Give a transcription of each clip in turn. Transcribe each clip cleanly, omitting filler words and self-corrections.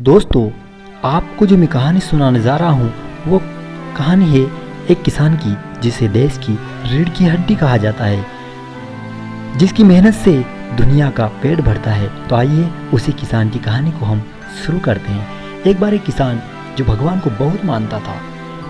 दोस्तों, आपको जो मैं कहानी सुनाने जा रहा हूँ वो कहानी है एक किसान की, जिसे देश की रीढ़ की हड्डी कहा जाता है, जिसकी मेहनत से दुनिया का पेट भरता है। तो आइए उसी किसान की कहानी को हम शुरू करते हैं। एक बार एक किसान जो भगवान को बहुत मानता था,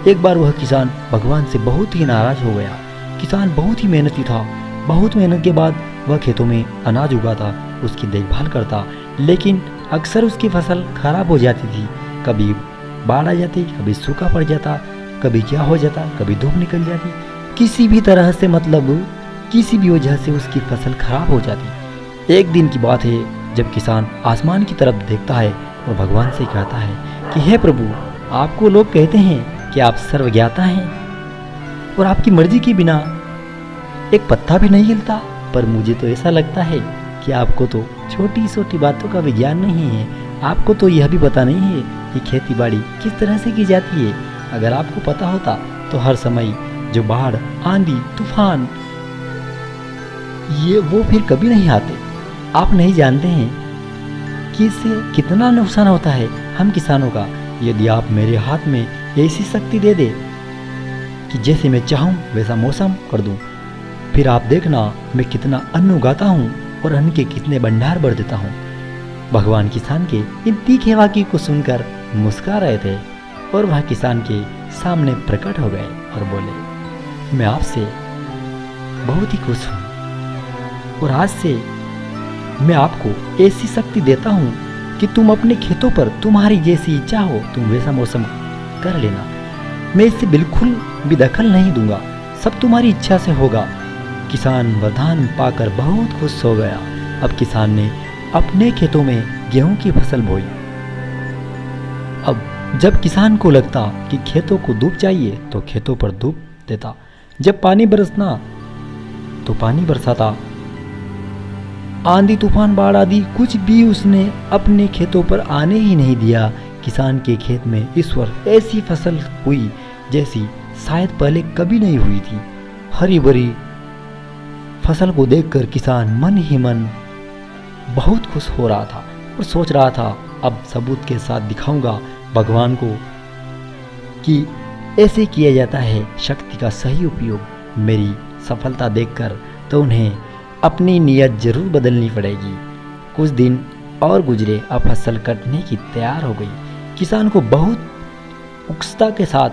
एक बार वह किसान भगवान से बहुत ही नाराज हो गया। किसान बहुत ही मेहनती था। बहुत मेहनत के बाद वह खेतों में अनाज उगाता, उसकी देखभाल करता, लेकिन अक्सर उसकी फसल खराब हो जाती थी। कभी बाढ़ आ जाती, कभी सूखा पड़ जाता, कभी क्या हो जाता, कभी धूप निकल जाती। किसी भी तरह से किसी भी वजह से उसकी फसल खराब हो जाती। एक दिन की बात है जब किसान आसमान की तरफ देखता है और भगवान से कहता है कि हे प्रभु, आपको लोग कहते हैं कि आप सर्वज्ञाता हैं और आपकी मर्जी के बिना एक पत्ता भी नहीं हिलता, पर मुझे तो ऐसा लगता है कि आपको तो छोटी छोटी बातों का भी ज्ञान नहीं है। आपको तो यह भी पता नहीं है कि खेती बाड़ी किस तरह से की जाती है। अगर आपको पता होता तो हर समय जो बाढ़, आंधी, तूफान वो फिर कभी नहीं आते। आप नहीं जानते हैं कि इससे कितना नुकसान होता है हम किसानों का। यदि आप मेरे हाथ में ऐसी शक्ति दे दे कि जैसे मैं चाहूँ वैसा मौसम कर दूँ, फिर आप देखना मैं कितना अन्न उगाता हूँ और अन्न के कितने भंडार भर देता हूँ। भगवान किसान के इन तीखे वाक्य को सुनकर मुस्कुरा रहे थे और वह किसान के सामने प्रकट हो गए और बोले, मैं आपसे बहुत ही खुश हूँ और आज से मैं आपको ऐसी शक्ति देता हूँ कि तुम अपने खेतों पर तुम्हारी जैसी इच्छा हो तुम वैसा मौसम कर लेना। मैं इससे बिल्कुल भी दखल नहीं दूंगा, सब तुम्हारी इच्छा से होगा। किसान वरदान पाकर बहुत खुश हो गया। अब किसान ने अपने खेतों में गेहूं की फसल बोई। अब जब किसान को लगता कि खेतों को धूप चाहिए तो खेतों पर धूप देता, जब पानी बरसना तो पानी बरसाता। आंधी, तूफान, बाढ़ आदि कुछ भी उसने अपने खेतों पर आने ही नहीं दिया। किसान के खेत में इस वर्ष ऐसी फसल हुई जैसी शायद पहले कभी नहीं हुई थी। हरी भरी फसल को देखकर किसान मन ही मन बहुत खुश हो रहा था और सोच रहा था, अब सबूत के साथ दिखाऊंगा भगवान को कि ऐसे किया जाता है शक्ति का सही उपयोग। मेरी सफलता देखकर तो उन्हें अपनी नीयत जरूर बदलनी पड़ेगी। कुछ दिन और गुजरे, अब फसल कटने की तैयार हो गई। किसान को बहुत उत्सुकता के साथ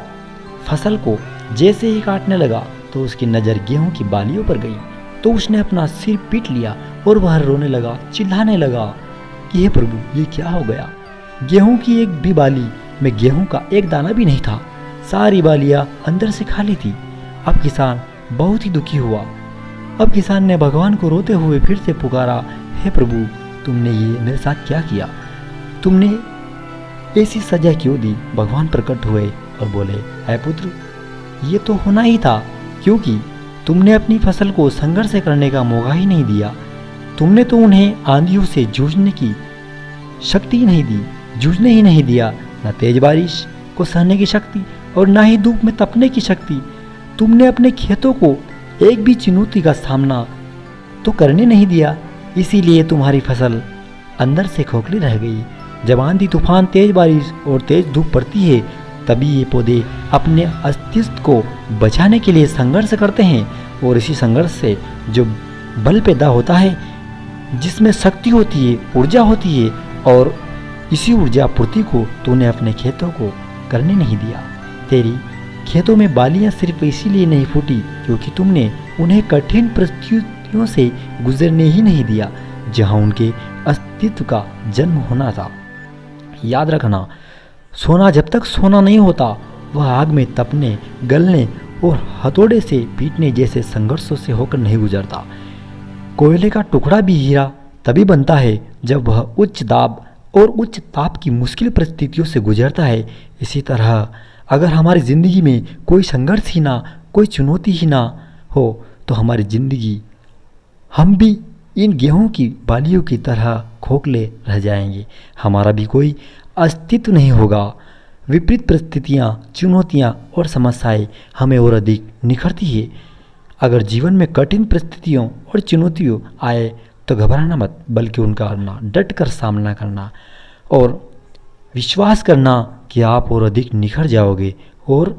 फसल को जैसे ही काटने लगा तो उसकी नज़र गेहूं की बालियों पर गई, तो उसने अपना सिर पीट लिया और वह रोने लगा, चिल्लाने लगा कि हे प्रभु, ये क्या हो गया। गेहूं की एक भी बाली में गेहूं का एक दाना भी नहीं था, सारी बालियां अंदर से खाली थी। अब किसान बहुत ही दुखी हुआ। अब किसान ने भगवान को रोते हुए फिर से पुकारा, हे प्रभु, तुमने ये मेरे साथ क्या किया, तुमने ऐसी सजा क्यों दी। भगवान प्रकट हुए और बोले, हे पुत्र, ये तो होना ही था, क्योंकि तुमने अपनी फसल को संघर्ष करने का मौका ही नहीं दिया। तुमने तो उन्हें आंधियों से जूझने की शक्ति नहीं दी, जूझने ही नहीं दिया, न तेज बारिश को सहने की शक्ति और न ही धूप में तपने की शक्ति। तुमने अपने खेतों को एक भी चुनौती का सामना तो करने नहीं दिया, इसीलिए तुम्हारी फसल अंदर से खोखली रह गई। जब आंधी, तूफान, तेज बारिश और तेज धूप पड़ती है, तभी ये पौधे अपने अस्तित्व को बचाने के लिए संघर्ष करते हैं, और इसी संघर्ष से जो बल पैदा होता है, जिसमें शक्ति होती है, ऊर्जा होती है, और इसी ऊर्जा पूर्ति को तूने अपने खेतों को करने नहीं दिया। तेरी खेतों में बालियां सिर्फ इसीलिए नहीं फूटी क्योंकि तुमने उन्हें कठिन परिस्थितियों से गुजरने ही नहीं दिया जहां उनके अस्तित्व का जन्म होना था। याद रखना, सोना जब तक सोना नहीं होता वह आग में तपने, गलने और हथौड़े से पीटने जैसे संघर्षों से होकर नहीं गुजरता। कोयले का टुकड़ा भी हीरा तभी बनता है जब वह उच्च दाब और उच्च ताप की मुश्किल परिस्थितियों से गुजरता है। इसी तरह अगर हमारी ज़िंदगी में कोई संघर्ष ही ना, कोई चुनौती ही ना हो तो हमारी ज़िंदगी, हम भी इन गेहूं की बालियों की तरह खोखले रह जाएंगे। हमारा भी कोई अस्तित्व नहीं होगा। विपरीत परिस्थितियाँ, चुनौतियाँ और समस्याएं हमें और अधिक निखरती है। अगर जीवन में कठिन परिस्थितियों और चुनौतियों आए तो घबराना मत, बल्कि उनका डट कर सामना करना और विश्वास करना कि आप और अधिक निखर जाओगे और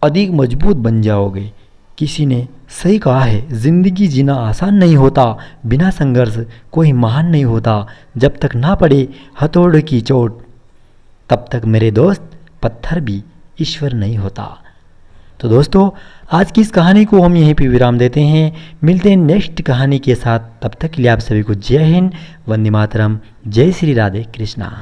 अधिक मजबूत बन जाओगे। किसी ने सही कहा है, ज़िंदगी जीना आसान नहीं होता, बिना संघर्ष कोई महान नहीं होता। जब तक ना पड़े हथौड़े की चोट, तब तक मेरे दोस्त पत्थर भी ईश्वर नहीं होता। तो दोस्तों, आज की इस कहानी को हम यहीं पे विराम देते हैं। मिलते हैं नेक्स्ट कहानी के साथ। तब तक के लिए आप सभी को जय हिंद, वंदे मातरम, जय श्री राधे कृष्णा।